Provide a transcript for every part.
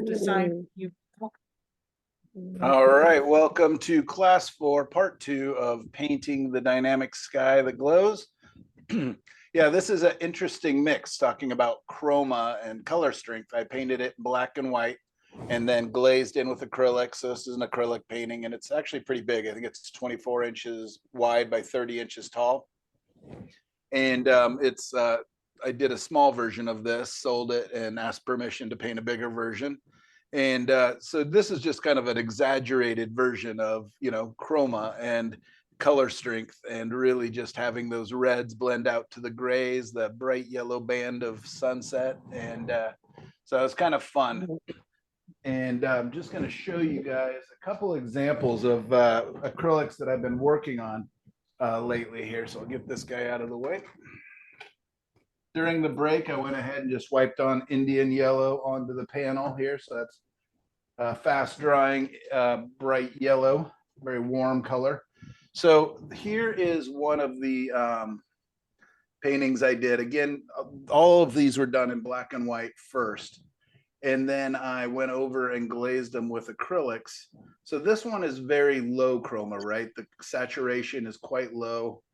Decide you. All right, welcome to class 4, part 2 of painting the dynamic sky that glows. Yeah, this is an interesting mix talking about chroma and color strength. I painted it black and white and then glazed in with acrylic. So this is an acrylic painting and it's actually pretty big. I think it's 24 inches wide by 30 inches tall. And I did a small version of this, sold it, and asked permission to paint a bigger version. And so this is just kind of an exaggerated version of, chroma and color strength, and really just having those reds blend out to the grays, the bright yellow band of sunset. And so it's kind of fun. And I'm just going to show you guys a couple examples of acrylics that I've been working on lately here. So I'll get this guy out of the way. During the break, I went ahead and just wiped on Indian yellow onto the panel here. So that's fast drying, bright yellow, very warm color. So here is one of the paintings I did. Again, all of these were done in black and white first. And then I went over and glazed them with acrylics. So this one is very low chroma, right? The saturation is quite low.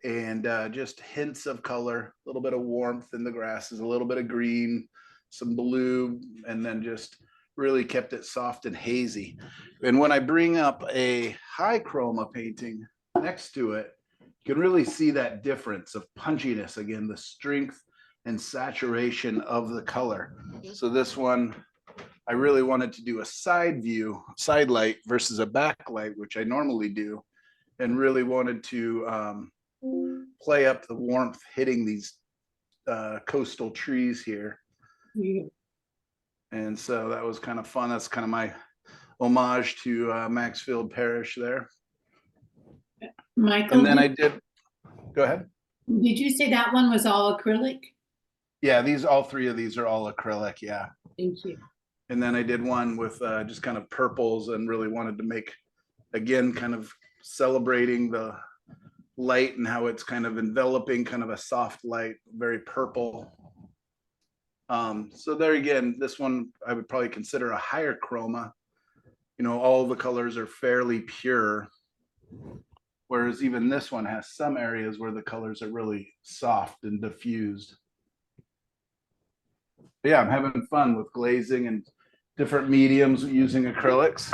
And just hints of color, a little bit of warmth in the grasses, a little bit of green, some blue, and then just really kept it soft and hazy. And when I bring up a high chroma painting next to it, you can really see that difference of punchiness. Again, the strength and saturation of the color. So this one, I really wanted to do a side view, side light versus a backlight, which I normally do, and really wanted to play up the warmth hitting these coastal trees here. And so that was kind of fun. That's kind of my homage to Maxfield Parish there. Michael, and then I did, go ahead. Did you say that one was all acrylic? Yeah, all three of these are all acrylic. Yeah. Thank you. And then I did one with just kind of purples, and really wanted to make, again, kind of celebrating the light and how it's kind of enveloping, kind of a soft light, very purple. So there again, this one I would probably consider a higher chroma. All the colors are fairly pure, whereas even this one has some areas where the colors are really soft and diffused. But yeah, I'm having fun with glazing and different mediums using acrylics.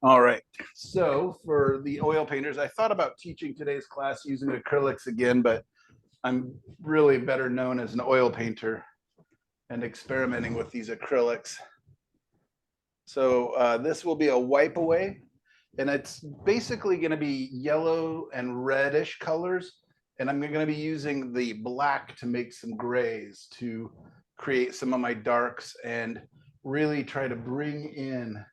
All right, so for the oil painters, I thought about teaching today's class using acrylics again, but I'm really better known as an oil painter and experimenting with these acrylics. So this will be a wipe away, and it's basically going to be yellow and reddish colors, and I'm going to be using the black to make some grays to create some of my darks and really try to bring in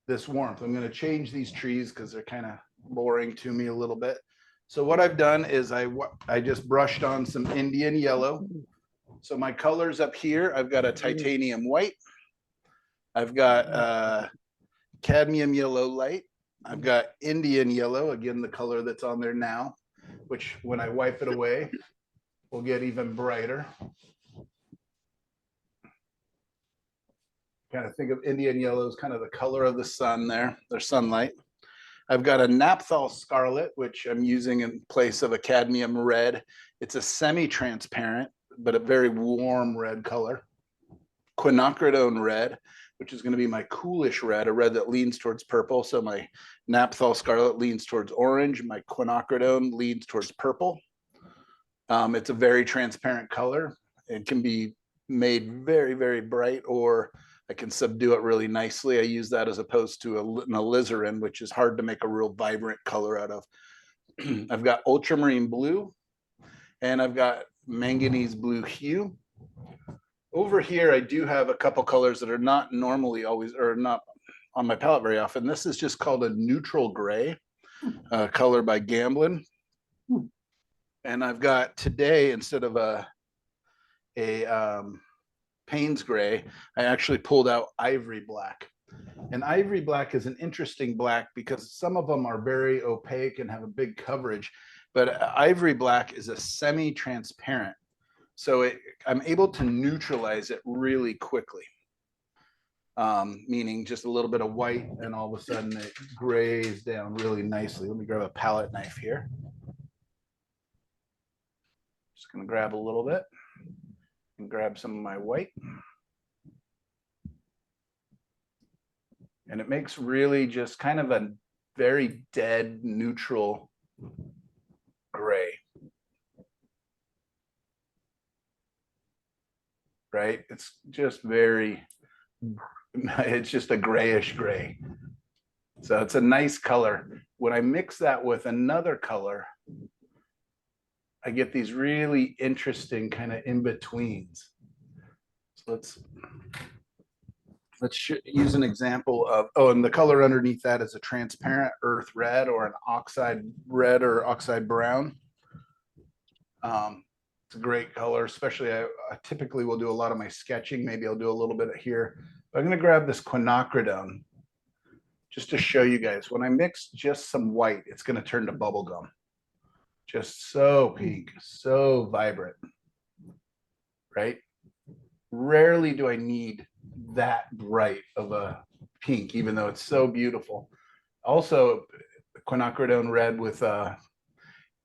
this warmth. I'm going to change these trees because they're kind of boring to me a little bit. So what I've done is I just brushed on some Indian yellow. So my colors up here, I've got a titanium white. I've got cadmium yellow light. I've got Indian yellow, again, the color that's on there now, which when I wipe it away, will get even brighter. Kind of think of Indian yellow as kind of the color of the sun there, their sunlight. I've got a naphthol scarlet, which I'm using in place of a cadmium red. It's a semi-transparent, but a very warm red color. Quinacridone red, which is going to be my coolish red, a red that leans towards purple. So my naphthol scarlet leans towards orange. My quinacridone leans towards purple. It's a very transparent color. It can be made very, very bright, or I can subdue it really nicely. I use that as opposed to an alizarin, which is hard to make a real vibrant color out of. I've got ultramarine blue, and I've got manganese blue hue. Over here, I do have a couple colors that are not normally always, or not on my palette very often. This is just called a neutral gray, color by Gamblin. And I've got today, instead of a Payne's gray, I actually pulled out ivory black. And ivory black is an interesting black because some of them are very opaque and have a big coverage, but ivory black is a semi-transparent. So I'm able to neutralize it really quickly. Meaning just a little bit of white and all of a sudden it grays down really nicely. Let me grab a palette knife here. Just gonna grab a little bit and grab some of my white. And it makes really just kind of a very dead neutral gray. Right? It's just very, it's just a grayish gray. So it's a nice color. When I mix that with another color, I get these really interesting kind of in-betweens. So let's use an example of, oh, and the color underneath that is a transparent earth red or an oxide red or oxide brown. It's a great color, especially I typically will do a lot of my sketching. Maybe I'll do a little bit here. But I'm going to grab this quinacridone just to show you guys. When I mix just some white, it's going to turn to bubblegum. Just so pink, so vibrant, right? Rarely do I need that bright of a pink, even though it's so beautiful. Also, quinacridone red with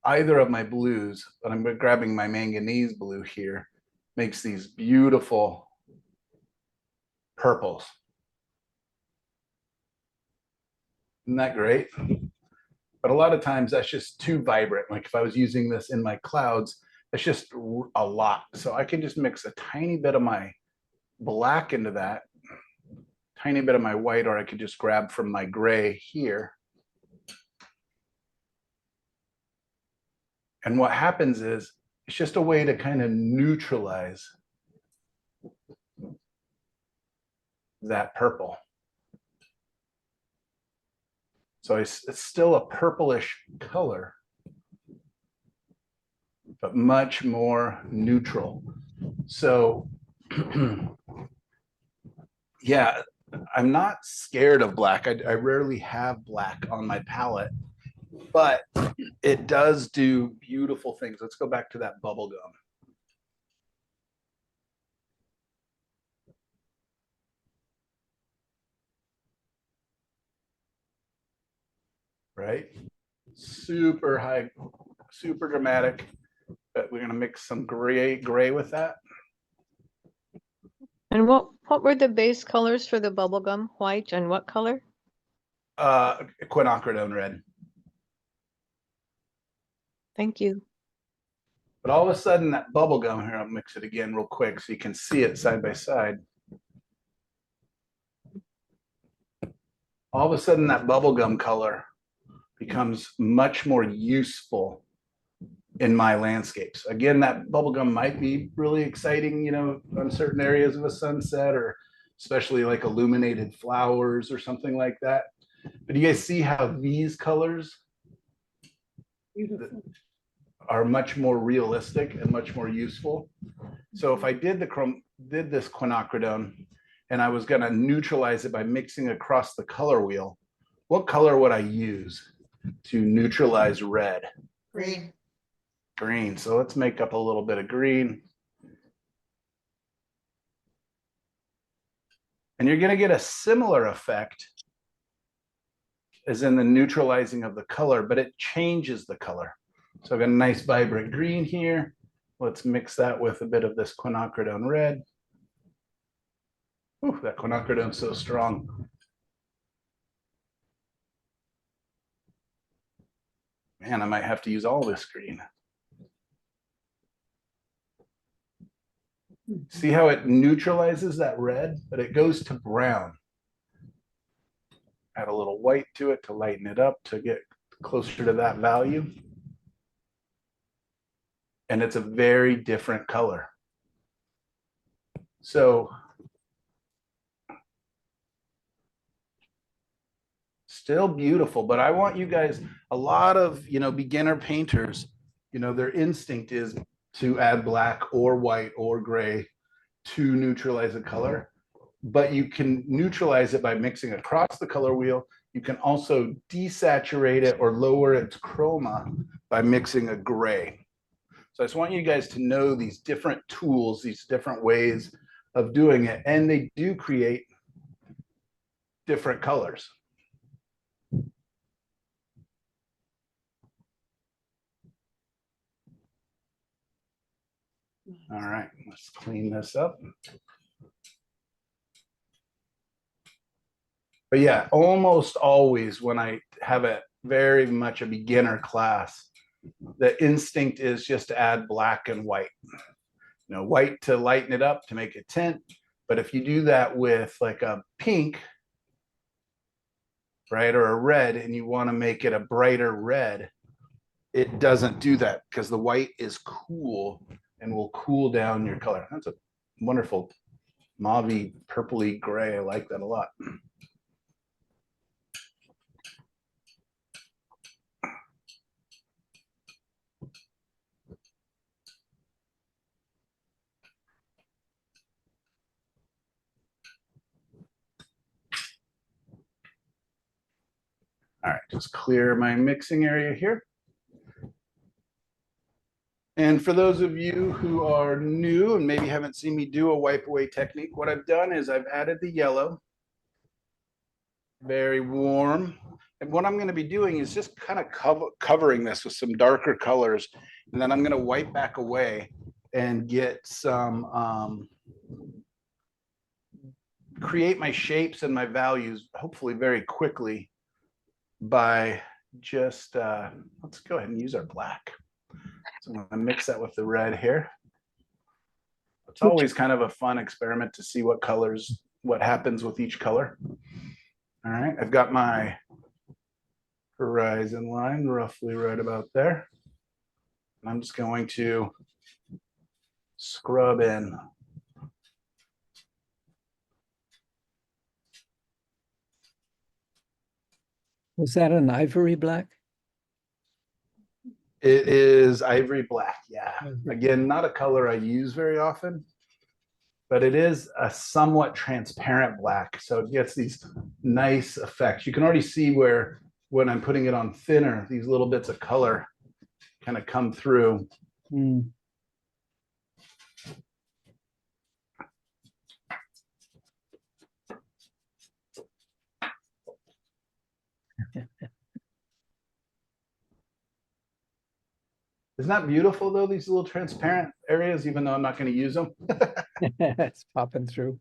either of my blues, but I'm grabbing my manganese blue here, makes these beautiful purples. Isn't that great? But a lot of times that's just too vibrant. Like if I was using this in my clouds, it's just a lot. So I can just mix a tiny bit of my black into that, tiny bit of my white, or I could just grab from my gray here. And what happens is it's just a way to kind of neutralize that purple. So it's still a purplish color, but much more neutral. So yeah, I'm not scared of black. I rarely have black on my palette, but it does do beautiful things. Let's go back to that bubble gum. Right? Super high, super dramatic, but we're gonna mix some gray with that. And what were the base colors for the bubblegum? White and what color? Quinacridone red. Thank you. But all of a sudden that bubble gum here, I'll mix it again real quick so you can see it side by side. All of a sudden that bubble gum color becomes much more useful in my landscapes. Again, that bubble gum might be really exciting, you know, on certain areas of a sunset, or especially like illuminated flowers or something like that. But you guys see how these colors are much more realistic and much more useful. So if I did this quinacridone and I was going to neutralize it by mixing across the color wheel, what color would I use to neutralize red? Green. Green. So let's make up a little bit of green. And you're going to get a similar effect as in the neutralizing of the color, but it changes the color. So I've got a nice vibrant green here. Let's mix that with a bit of this quinacridone red. Ooh, that quinacridone is so strong. Man, I might have to use all this green. See how it neutralizes that red, but it goes to brown. Add a little white to it to lighten it up to get closer to that value. And it's a very different color. So still beautiful, but I want you guys, a lot of, you know, beginner painters, you know, their instinct is to add black or white or gray to neutralize a color, but you can neutralize it by mixing across the color wheel. You can also desaturate it or lower its chroma by mixing a gray. So I just want you guys to know these different tools, these different ways of doing it, and they do create different colors. All right, let's clean this up. But yeah, almost always when I have a very much a beginner class, the instinct is just to add black and white. You know, white to lighten it up, to make a tint. But if you do that with like a pink, right, or a red, and you want to make it a brighter red, it doesn't do that because the white is cool and will cool down your color. That's a wonderful mauve purpley gray. I like that a lot. All right, just clear my mixing area here. And for those of you who are new and maybe haven't seen me do a wipe away technique, what I've done is I've added the yellow, very warm. And what I'm going to be doing is just kind of covering this with some darker colors. And then I'm going to wipe back away and get some, create my shapes and my values, hopefully very quickly by just, let's go ahead and use our black. So I'm going to mix that with the red here. It's always kind of a fun experiment to see what colors, what happens with each color. All right, I've got my horizon line roughly right about there. And I'm just going to scrub in. Was that an ivory black? It is ivory black, yeah. Okay. Again, not a color I use very often, but it is a somewhat transparent black. So it gets these nice effects. You can already see where when I'm putting it on thinner, these little bits of color kind of come through. Mm. Isn't that beautiful though, these little transparent areas, even though I'm not going to use them? It's popping through.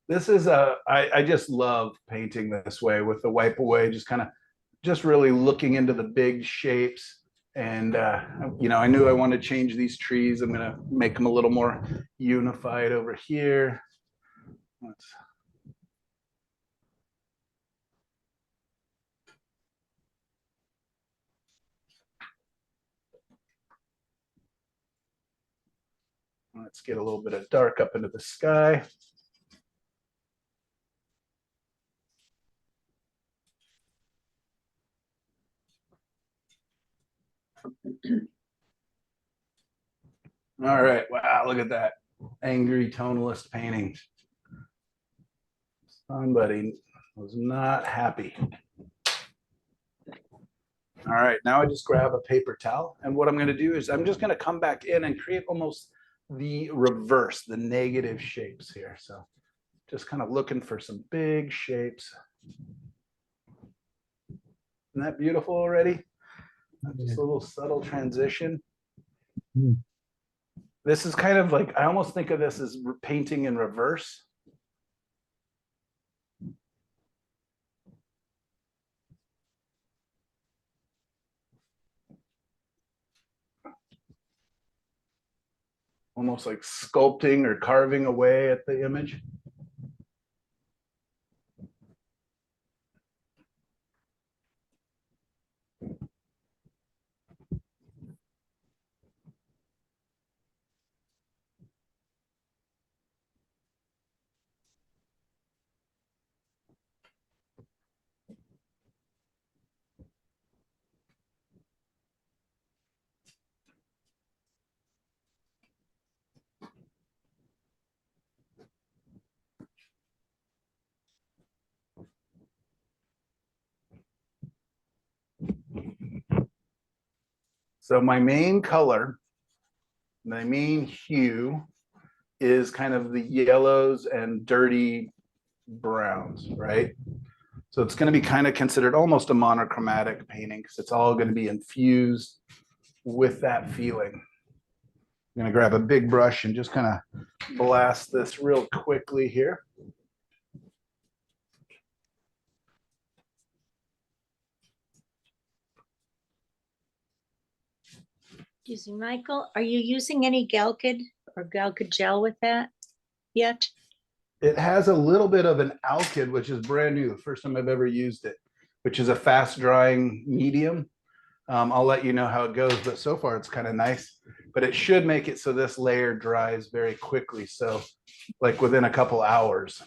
This is I just love painting this way with the wipe away, just kind of just really looking into the big shapes. And you know, I knew I wanted to change these trees. I'm gonna make them a little more unified over here. Let's get a little bit of dark up into the sky. All right, wow, look at that angry tonalist painting. Somebody was not happy. All right, now I just grab a paper towel, and what I'm going to do is I'm just going to come back in and create almost the reverse, the negative shapes here. So just kind of looking for some big shapes. Isn't that beautiful already? Just a little subtle transition. Mm. This is kind of like, I almost think of this as painting in reverse. Almost like sculpting or carving away at the image. So my main color, my main hue is kind of the yellows and dirty browns, right? So it's going to be kind of considered almost a monochromatic painting because it's all going to be infused with that feeling. I'm going to grab a big brush and just kind of blast this real quickly here. Excuse me, Michael, are you using any Galkid or Galkid gel with that yet? It has a little bit of an alkyd, which is brand new, the first time I've ever used it, which is a fast drying medium. I'll let you know how it goes, but so far it's kind of nice, but it should make it so this layer dries very quickly. So like within a couple hours,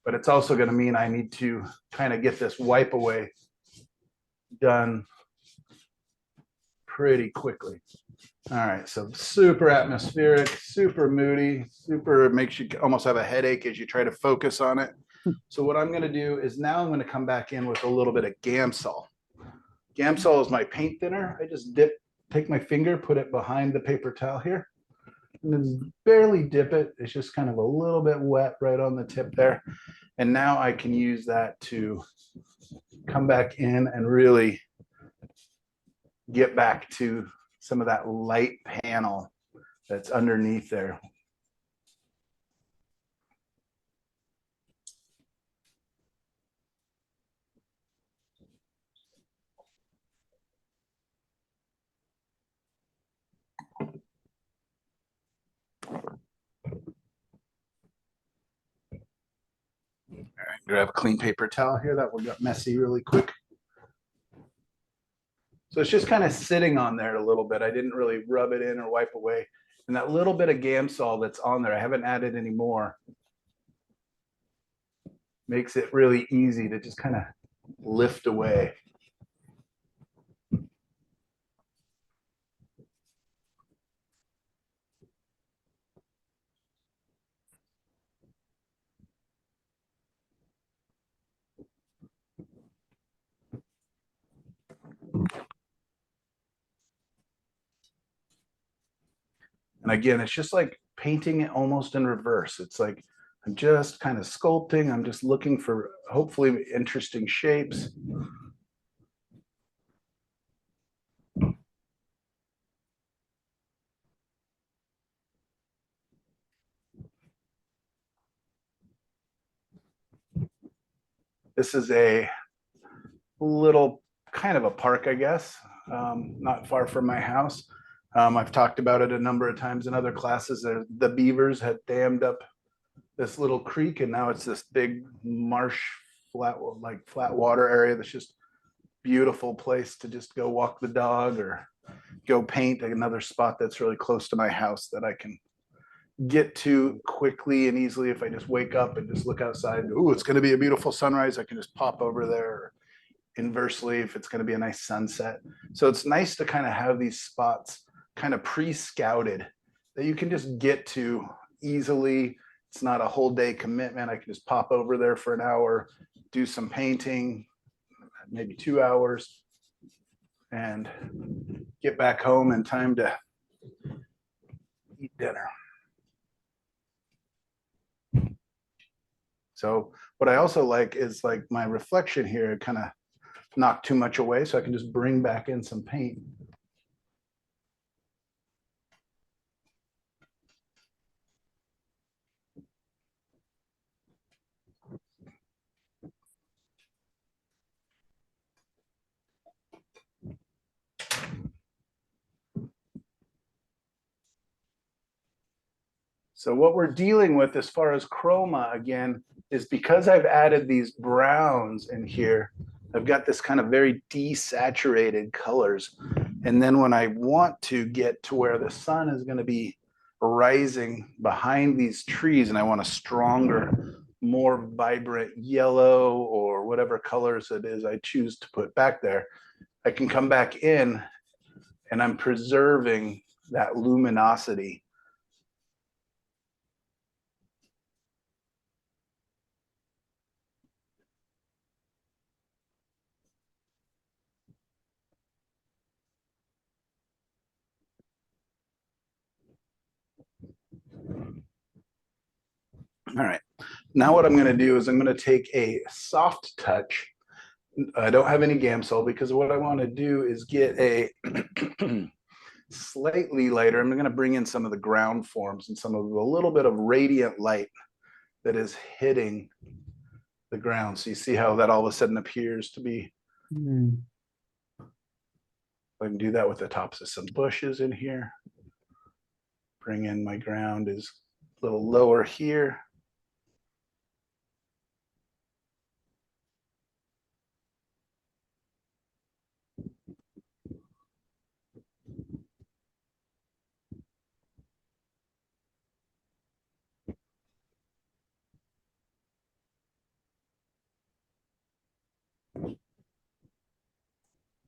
but it's also going to mean I need to kind of get this wipe away done pretty quickly. All right, so super atmospheric, super moody, super makes you almost have a headache as you try to focus on it. So what I'm going to do is now I'm going to come back in with a little bit of Gamsol. Gamsol is my paint thinner. I just take my finger, put it behind the paper towel here, and then barely dip it. It's just kind of a little bit wet right on the tip there. And now I can use that to come back in and really get back to some of that light panel that's underneath there. All right, grab a clean paper towel here. That one got messy really quick. So it's just kind of sitting on there a little bit. I didn't really rub it in or wipe away. And that little bit of Gamsol that's on there, I haven't added any more, makes it really easy to just kind of lift away. And again, it's just like painting it almost in reverse. It's like I'm just kind of sculpting. I'm just looking for hopefully interesting shapes. This is a little kind of a park, I guess, not far from my house. I've talked about it a number of times in other classes. The beavers had dammed up this little creek, and now it's this big marsh, flat water area that's just beautiful place to just go walk the dog or go paint. Another spot that's really close to my house that I can get to quickly and easily if I just wake up and just look outside. Ooh, it's going to be a beautiful sunrise. I can just pop over there. Inversely, if it's going to be a nice sunset. So it's nice to kind of have these spots kind of pre-scouted that you can just get to easily. It's not a whole day commitment. I can just pop over there for an hour, do some painting, maybe 2 hours, and get back home in time to eat dinner. So what I also like is like my reflection here kind of knock too much away, so I can just bring back in some paint. So what we're dealing with as far as chroma again is because I've added these browns in here, I've got this kind of very desaturated colors. And then when I want to get to where the sun is going to be rising behind these trees and I want a stronger, more vibrant yellow or whatever colors it is I choose to put back there, I can come back in and I'm preserving that luminosity. All right. Now what I'm going to do is I'm going to take a soft touch. I don't have any Gamsol because what I want to do is get a slightly lighter. I'm going to bring in some of the ground forms and some of a little bit of radiant light that is hitting the ground. So you see how that all of a sudden appears to be. Mm. I can do that with the tops of some bushes in here. Bring in my ground is a little lower here.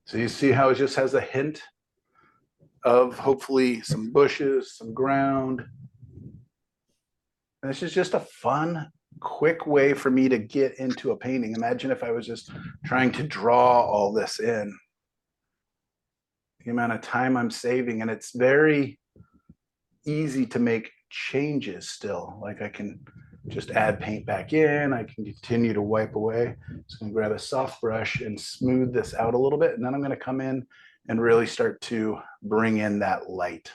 So you see how it just has a hint of hopefully some bushes, some ground. And this is just a fun, quick way for me to get into a painting. Imagine if I was just trying to draw all this in. The amount of time I'm saving, and it's very easy to make changes still. Like I can just add paint back in. I can continue to wipe away. So I'm gonna grab a soft brush and smooth this out a little bit. And then I'm gonna come in and really start to bring in that light.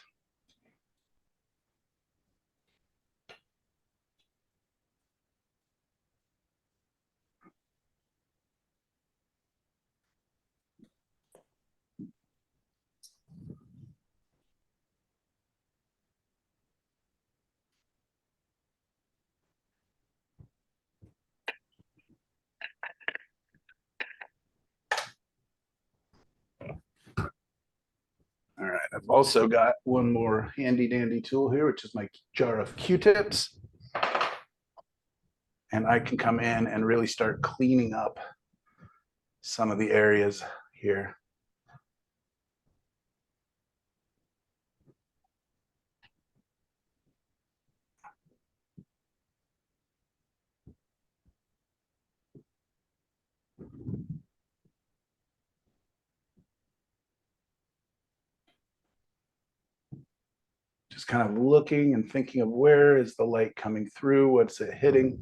All right, I've also got one more handy dandy tool here, which is my jar of Q-tips. And I can come in and really start cleaning up some of the areas here. Just kind of looking and thinking of where is the light coming through, what's it hitting.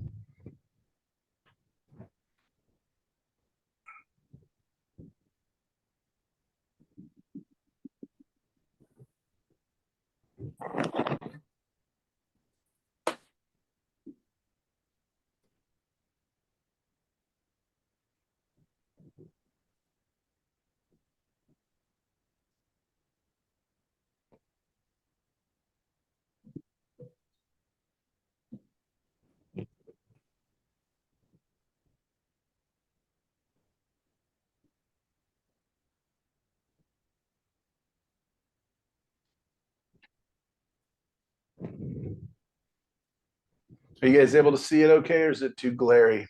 Are you guys able to see it okay, or is it too glary?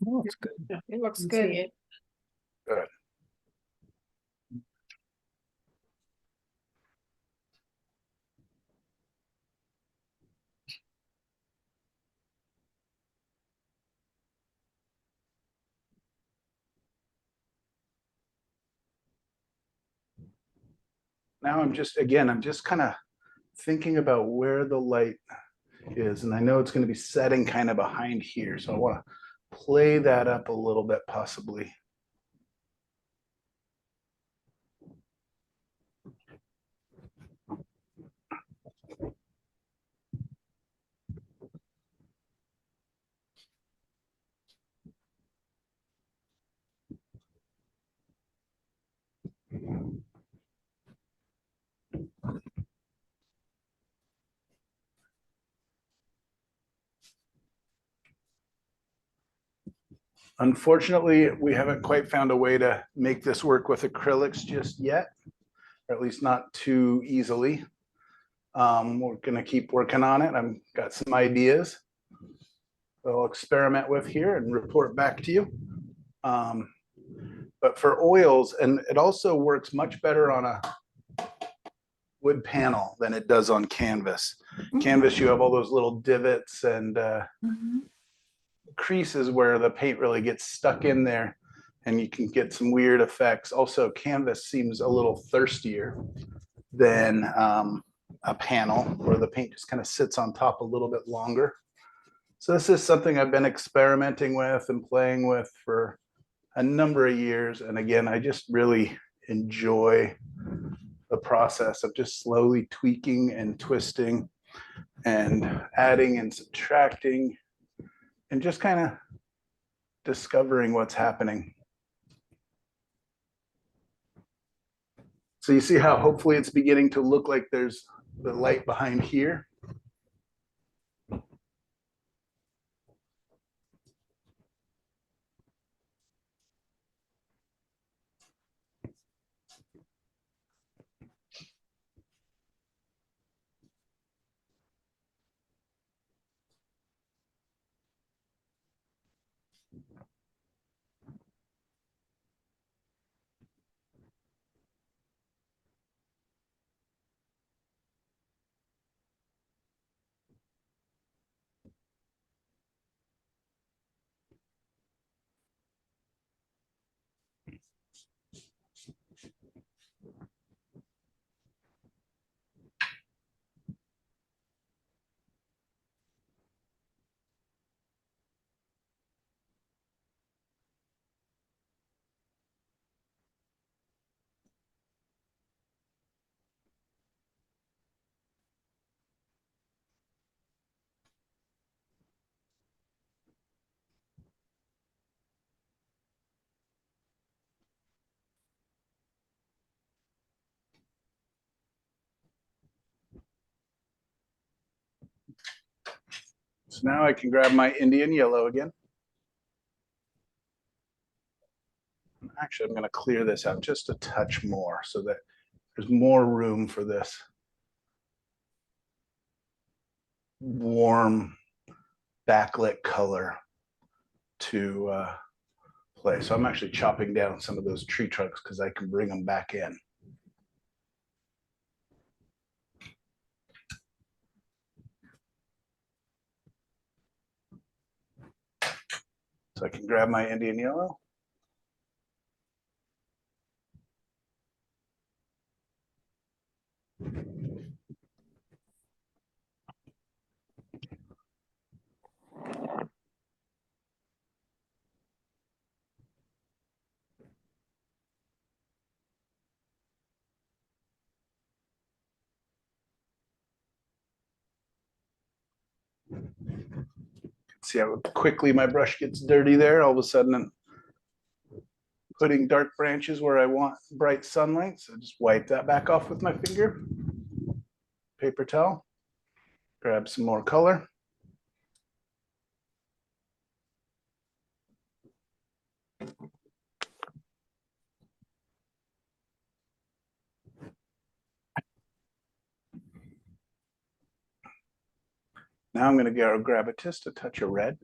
Oh, it's good. It looks Can good. see it. Good. Now I'm just kind of thinking about where the light is, and I know it's going to be setting kind of behind here, so I want to play that up a little bit possibly. Unfortunately, we haven't quite found a way to make this work with acrylics just yet, or at least not too easily. We're going to keep working on it. I've got some ideas that I'll experiment with here and report back to you. But for oils, and it also works much better on a wood panel than it does on canvas. Canvas, you have all those little divots and creases where the paint really gets stuck in there, and you can get some weird effects. Also, canvas seems a little thirstier than a panel, where the paint just kind of sits on top a little bit longer. So this is something I've been experimenting with and playing with for a number of years. And again, I just really enjoy the process of just slowly tweaking and twisting and adding and subtracting and just kind of discovering what's happening. So you see how hopefully it's beginning to look like there's the light behind here. So now I can grab my Indian yellow again. Actually, I'm going to clear this out just a touch more so that there's more room for this warm backlit color to play. So I'm actually chopping down some of those tree trunks because I can bring them back in. So I can grab my Indian yellow. See how quickly my brush gets dirty there. All of a sudden I'm putting dark branches where I want bright sunlight. So just wipe that back off with my finger. Paper towel. Grab some more color. Now I'm going to go grab just a touch of red.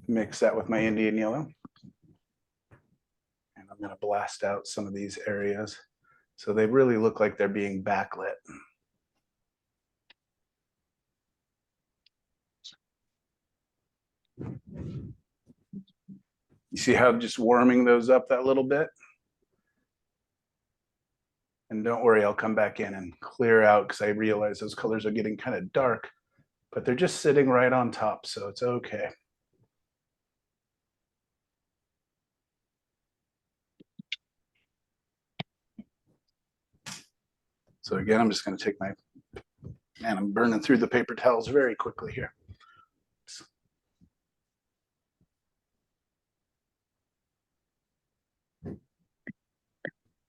Mix that with my Indian yellow. And I'm going to blast out some of these areas so they really look like they're being backlit. You see how just warming those up that little bit? And don't worry, I'll come back in and clear out because I realize those colors are getting kind of dark, but they're just sitting right on top, so it's okay. So again, I'm just going to take my, man, I'm burning through the paper towels very quickly here.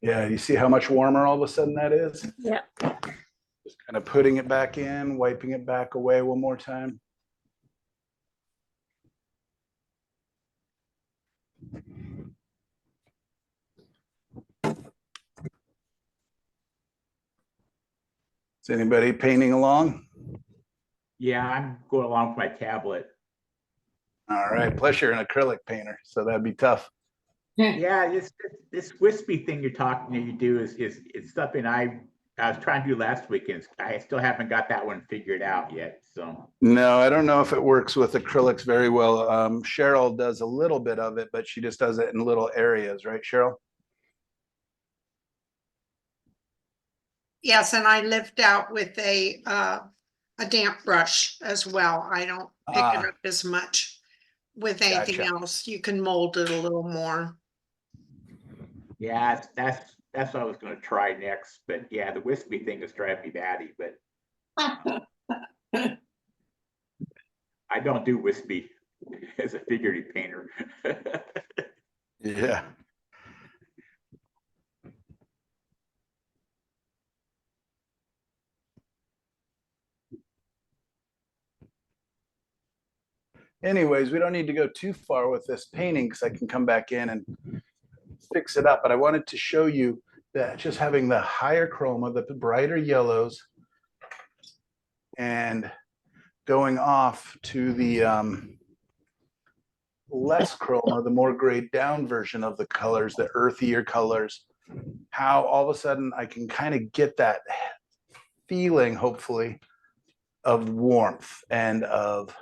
Yeah, you see how much warmer all of a sudden that is? Yeah. Just kind of putting it back in, wiping it back away one more time. Is anybody painting along? Yeah, I'm going along with my tablet. All right, plus you're an acrylic painter, so that'd be tough. Yeah, this wispy thing you're talking you do is it's something I was trying to do last week, and I still haven't got that one figured out yet. So No, I don't know if it works with acrylics very well. Cheryl does a little bit of it, but she just does it in little areas, right, Cheryl? Yes, and I lived out with a a damp brush as well. I don't pick it Ah. up as much with anything Gotcha. else. You can mold it a little more. Yeah, that's what I was gonna try next, but yeah, the wispy thing is driving me batty, but I don't do wispy as a figurative painter. Yeah. Anyways, we don't need to go too far with this painting because I can come back in and fix it up. But I wanted to show you that just having the higher chroma, the brighter yellows, and going off to the less chroma, the more grayed down version of the colors, the earthier colors, how all of a sudden I can kind of get that feeling, hopefully, of warmth and of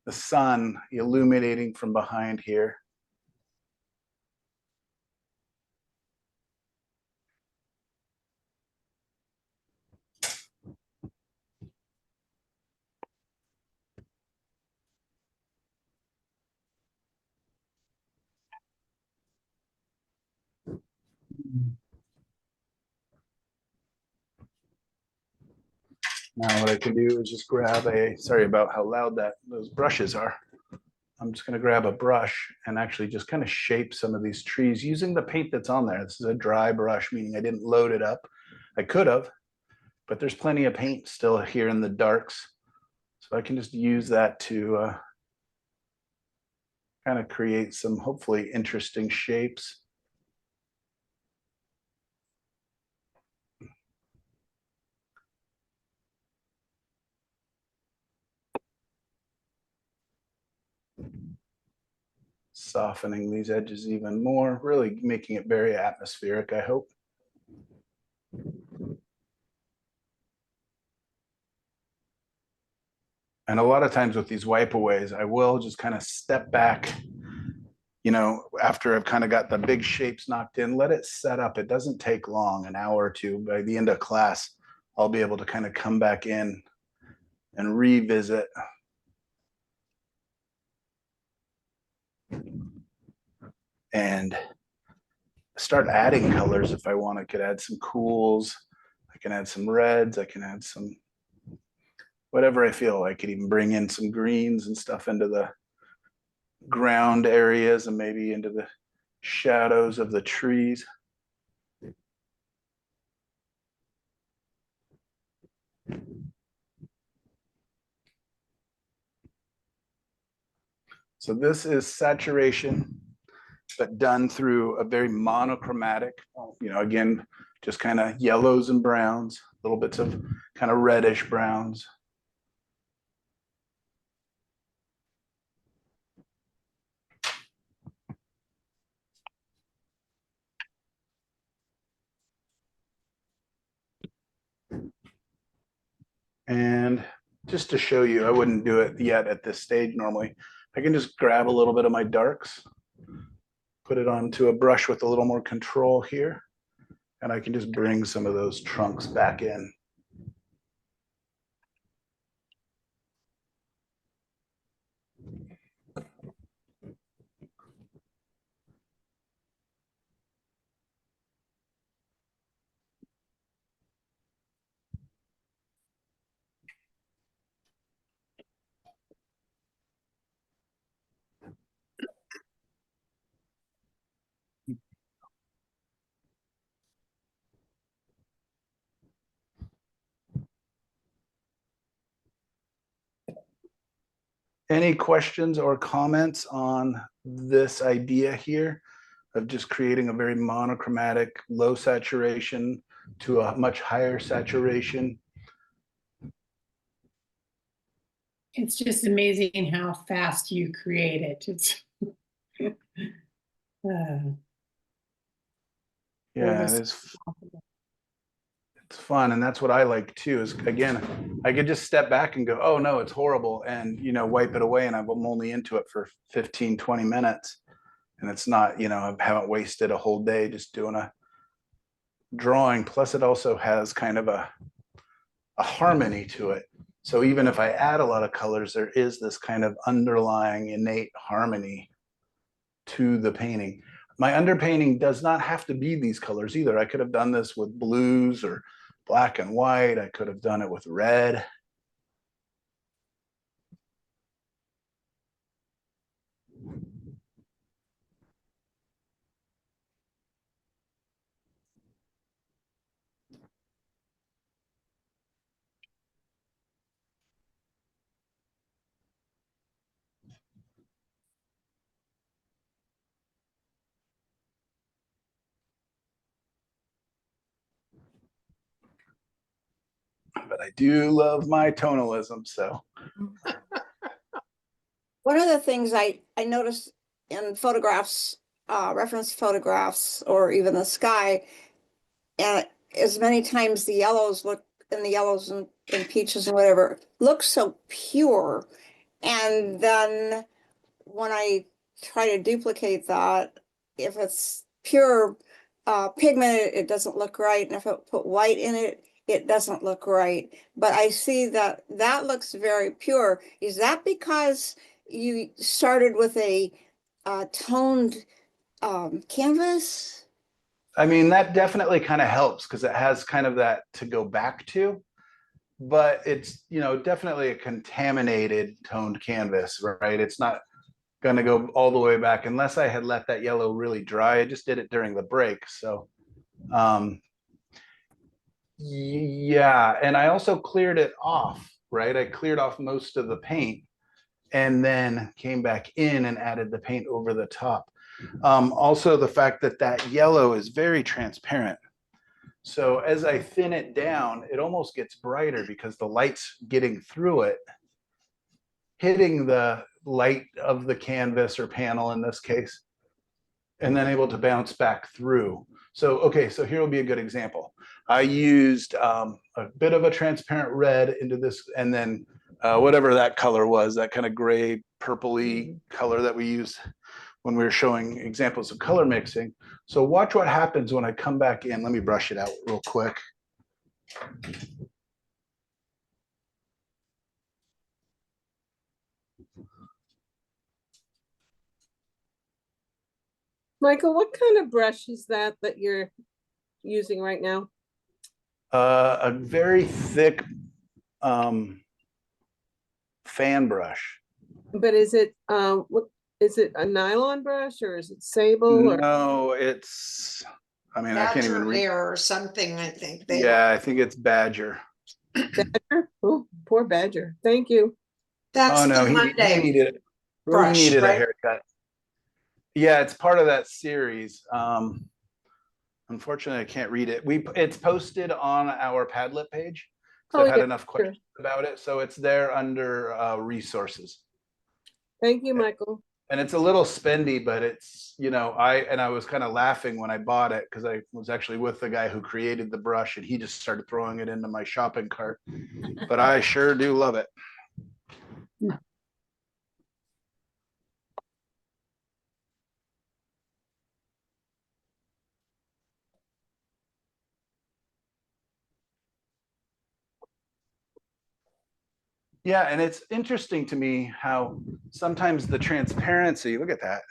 the sun illuminating from behind here. Now what I can do is just grab sorry about how loud those brushes are. I'm just going to grab a brush and actually just kind of shape some of these trees using the paint that's on there. This is a dry brush, meaning I didn't load it up. I could have, but there's plenty of paint still here in the darks. So I can just use that to kind of create some hopefully interesting shapes. Softening these edges even more, really making it very atmospheric, I hope. And a lot of times with these wipeaways, I will just kind of step back, after I've kind of got the big shapes knocked in, let it set up. It doesn't take long, an hour or two. By the end of class, I'll be able to kind of come back in and revisit. And start adding colors if I want. I could add some cools. I can add some reds. I can add some whatever I feel. I could even bring in some greens and stuff into the ground areas and maybe into the shadows of the trees. So this is saturation, but done through a very monochromatic, again, just kind of yellows and browns, little bits of kind of reddish browns. And just to show you, I wouldn't do it yet at this stage normally. I can just grab a little bit of my darks, put it onto a brush with a little more control here, and I can just bring some of those trunks back in. Any questions or comments on this idea here of just creating a very monochromatic, low saturation to a much higher saturation? It's just amazing how fast you create it. It's Yeah, it's fun. And that's what I like too, is again, I could just step back and go, oh no, it's horrible. And, wipe it away. And I'm only into it for 15, 20 minutes. And it's not, I haven't wasted a whole day just doing a drawing. Plus it also has kind of a harmony to it. So even if I add a lot of colors, there is this kind of underlying innate harmony to the painting. My underpainting does not have to be these colors either. I could have done this with blues or black and white. I could have done it with red. But I do love my tonalism, so. One of the things I noticed in photographs, reference photographs, or even the sky, and as many times the yellows look, and the yellows and peaches and whatever, look so pure. And then when I try to duplicate that, if it's pure pigment, it doesn't look right. And if I put white in it, it doesn't look right. But I see that that looks very pure. Is that because you started with a toned canvas? I mean, that definitely kind of helps because it has kind of that to go back to, but it's, you know, definitely a contaminated toned canvas, right? It's not going to go all the way back unless I had let that yellow really dry. I just did it during the break. So, yeah. And I also cleared it off, right? I cleared off most of the paint and then came back in and added the paint over the top. Also the fact that that yellow is very transparent. So as I thin it down, it almost gets brighter because the light's getting through it, hitting the light of the canvas or panel in this case, and then able to bounce back through. So, okay, so here will be a good example. I used a bit of a transparent red into this, and then whatever that color was, that kind of gray, purpley color that we use when we were showing examples of color mixing. So watch what happens when I come back in. Let me brush it out real quick. Michael, what kind of brush is that you're using right now? A very thick fan brush. But is it what is it, a nylon brush or is it sable? Or No, it's, I mean, I can't even Badger read. hair or something, I think. They Yeah, I think it's Badger. Badger? Oh, poor Badger. Thank you. That's Oh no, the he Monday needed, brush, he needed a right? haircut. Yeah, it's part of that series. Unfortunately, I can't read it. It's posted on our Padlet page. So Oh, I've had yeah, enough sure. questions about it. So it's there under resources. Thank you, Michael. And it's a little spendy, but it's, you know, I was kind of laughing when I bought it because I was actually with the guy who created the brush and he just started throwing it into my shopping cart. But I sure do love it. Yeah, and it's interesting to me how sometimes the transparency, look at that.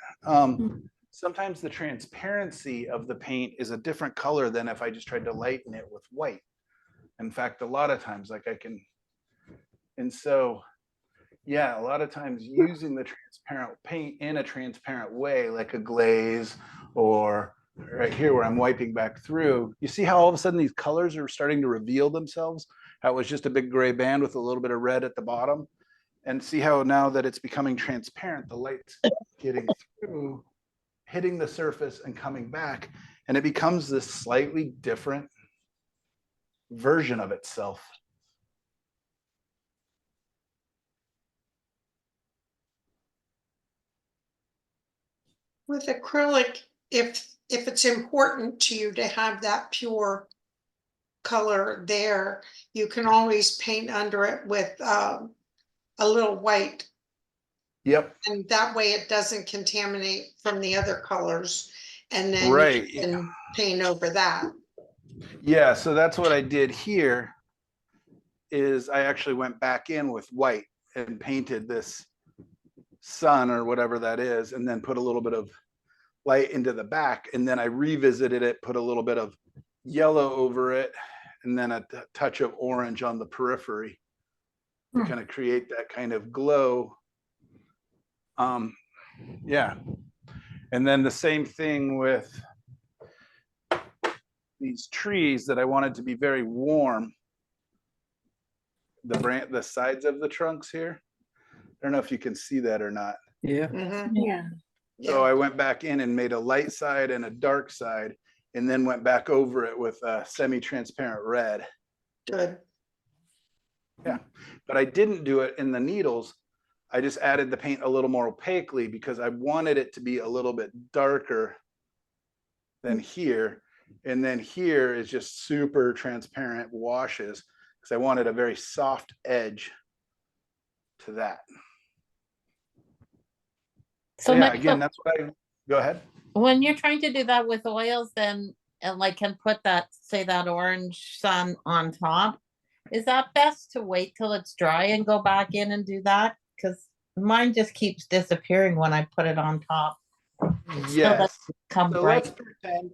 Sometimes the transparency of the paint is a different color than if I just tried to lighten it with white. In fact, a lot of times, like I can, and so, yeah, a lot of times using the transparent paint in a transparent way, like a glaze or right here where I'm wiping back through, you see how all of a sudden these colors are starting to reveal themselves? How it was just a big gray band with a little bit of red at the bottom. And see how now that it's becoming transparent, the light's getting through, hitting the surface and coming back. And it becomes this slightly different version of itself. With acrylic, if it's important to you to have that pure color there, you can always paint under it with a little white. Yep. And that way it doesn't contaminate from the other colors. And then Right. you can paint over that. Yeah, so that's what I did here is I actually went back in with white and painted this sun or whatever that is, and then put a little bit of light into the back. And then I revisited it, put a little bit of yellow over it, and then a touch of orange on the periphery to kind of create that kind of glow. Yeah. And then the same thing with these trees that I wanted to be very warm. The sides of the trunks here. I don't know if you can see that or not. Yeah. Mhm. Yeah. So I went back in and made a light side and a dark side, and then went back over it with a semi-transparent red. Good. Yeah, but I didn't do it in the needles. I just added the paint a little more opaquely because I wanted it to be a little bit darker than here. And then here is just super transparent washes because I wanted a very soft edge to that. So So yeah, Michael, again, that's what I, go ahead. when you're trying to do that with oils, then and like can put that, say that orange sun on top, is that best to wait till it's dry and go back in and do that? Because mine just keeps disappearing when I put it on top. Yes. Come So bright.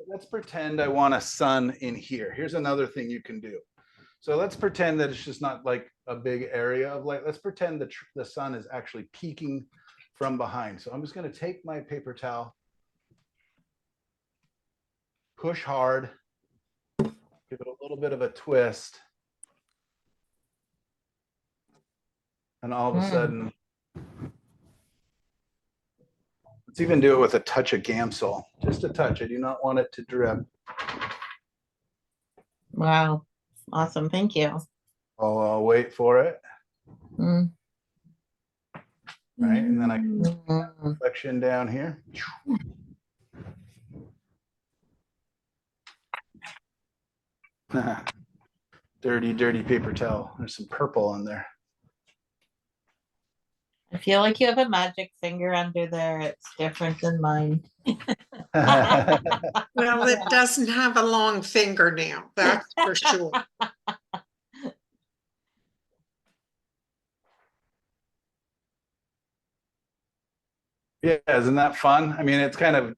let's pretend I want a sun in here. Here's another thing you can do. So let's pretend that it's just not like a big area of light. Let's pretend that the sun is actually peeking from behind. So I'm just going to take my paper towel, push hard, give it a little bit of a twist. And all of a sudden, let's even do it with a touch of Gamsol, just a touch. I do not want it to drip. Wow. Awesome. Thank you. I'll wait for it. Mm. Right. And then I Mm. reflection down here. Dirty, dirty paper towel. There's some purple on there. I feel like you have a magic finger under there. It's different than mine. Well, it doesn't have a long fingernail, that's for sure. Yeah, isn't that fun? I mean, it's kind of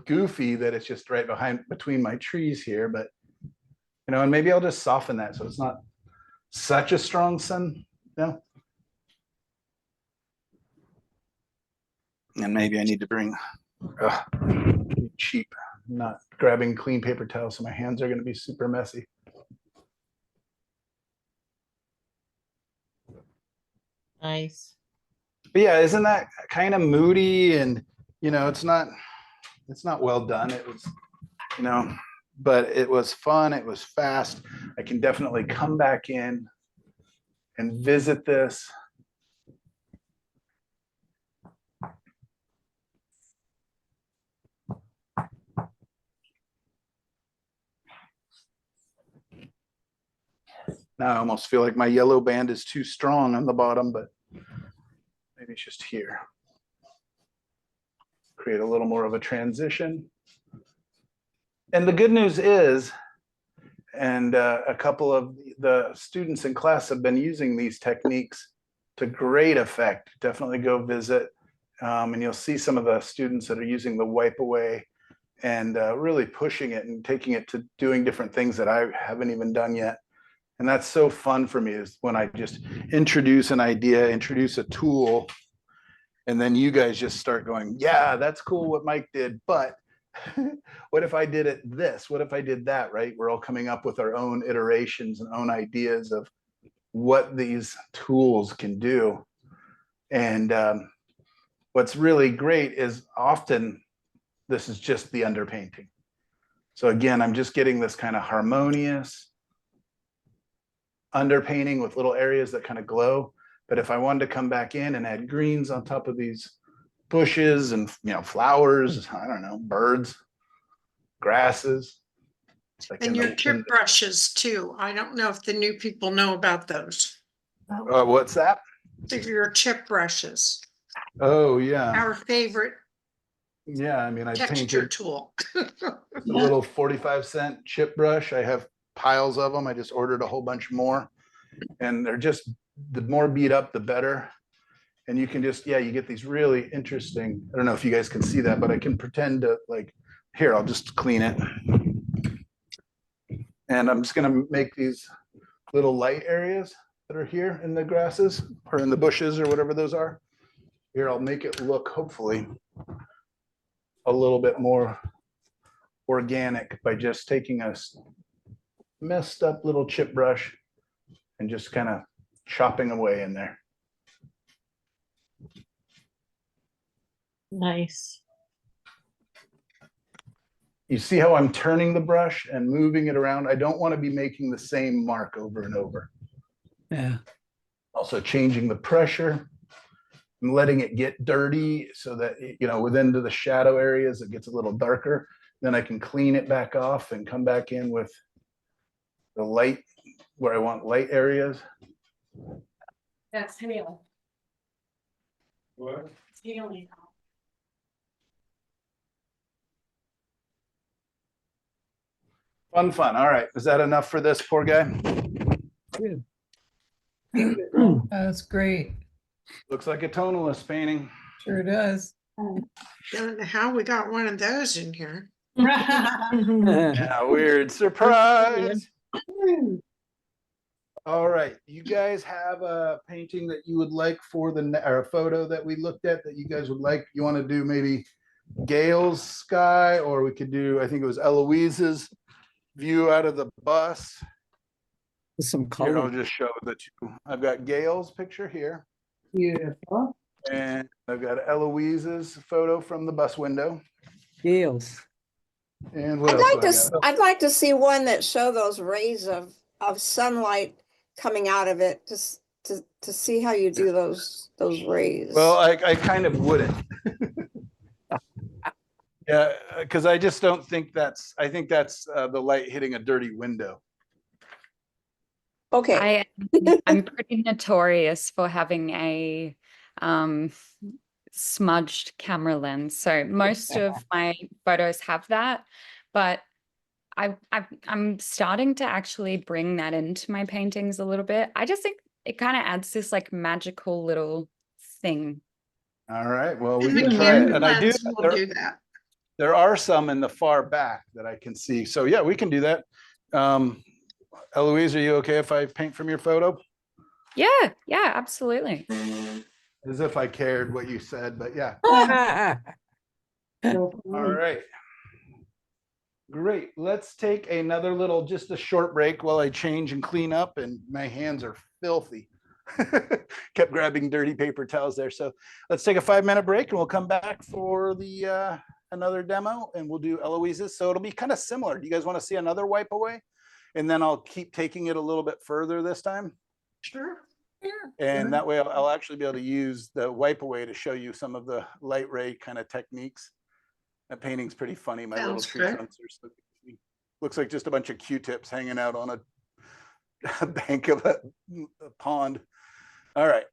goofy that it's just right between my trees here, but you know, and maybe I'll just soften that so it's not such a strong sun, you know. And maybe I need to bring cheap, not grabbing clean paper towels, so my hands are going to be super messy. Nice. But yeah, isn't that kind of moody? And you know, it's not well done. It was, you know, but it was fun. It was fast. I can definitely come back in and visit this. Now I almost feel like my yellow band is too strong on the bottom, but maybe it's just here. Create a little more of a transition. And the good news is, and a couple of the students in class have been using these techniques to great effect. Definitely go visit. And you'll see some of the students that are using the wipe away and really pushing it and taking it to doing different things that I haven't even done yet. And that's so fun for me, is when I just introduce an idea, introduce a tool, and then you guys just start going, yeah, that's cool what Mike did, but what if I did it this? What if I did that, right? We're all coming up with our own iterations and own ideas of what these tools can do. And what's really great is often this is just the underpainting. So again, I'm just getting this kind of harmonious underpainting with little areas that kind of glow. But if I wanted to come back in and add greens on top of these bushes and, you know, flowers, I don't know, birds, grasses. Like And your chip brushes too. I don't know if the new people know about those. What's that? Your chip brushes, Oh yeah. our favorite Yeah, I mean, I texture painted tool. a little 45-cent chip brush. I have piles of them. I just ordered a whole bunch more. And they're just, the more beat up, the better. And you can just, yeah, you get these really interesting, I don't know if you guys can see that, but I can pretend to like, here, I'll just clean it. And I'm just gonna make these little light areas that are here in the grasses or in the bushes or whatever those are. Here, I'll make it look hopefully a little bit more organic by just taking a messed up little chip brush and just kind of chopping away in there. Nice. You see how I'm turning the brush and moving it around? I don't want to be making the same mark over and over. Yeah. Also changing the pressure and letting it get dirty so that, you know, within the shadow areas, it gets a little darker. Then I can clean it back off and come back in with the light where I want light areas. That's healing. What? It's healing. Fun. All right. Is that enough for this poor guy? Good. That's great. Looks like a tonalist painting. Sure does. Don't know how we got one of those in here. Yeah, weird surprise. All right, you guys have a painting that you would like for the, or a photo that we looked at that you guys would like? You want to do maybe Gail's sky, or we could do, I think it was Eloise's view out of the bus. Some Here, I'll color. just show the two. I've got Gail's picture here, Beautiful. and I've got Eloise's photo from the bus window. Gales. And what I'd else like do I to, got? I'd like to see one that show those rays of sunlight coming out of it, just to see how you do those rays. Well, I kind of wouldn't. Yeah, because I just don't think that's, I think that's the light hitting a dirty window. Okay, I'm pretty notorious for having a smudged camera lens. So most of my photos have that, but I'm starting to actually bring that into my paintings a little bit. I just think it kind of adds this like magical little thing. All right, well, we And the can try it. camera And I do, lens will do that. there are some in the far back that I can see. So yeah, we can do that. Eloise, are you okay if I paint from your photo? Yeah, absolutely. As if I cared what you said, but yeah. All right. Great. Let's take another little, just a short break while I change and clean up, and my hands are filthy. Kept grabbing dirty paper towels there. So let's take a 5-minute break and we'll come back for the another demo, and we'll do Eloise's. So it'll be kind of similar. Do you guys want to see another wipe away? And then I'll keep taking it a little bit further this time. Sure. And that way I'll actually be able to use the wipe away to show you some of the light ray kind of techniques. That painting's pretty funny. My little Sounds tree good. trunks are so goofy. Looks like just a bunch of Q-tips hanging out on a bank of a pond. All right.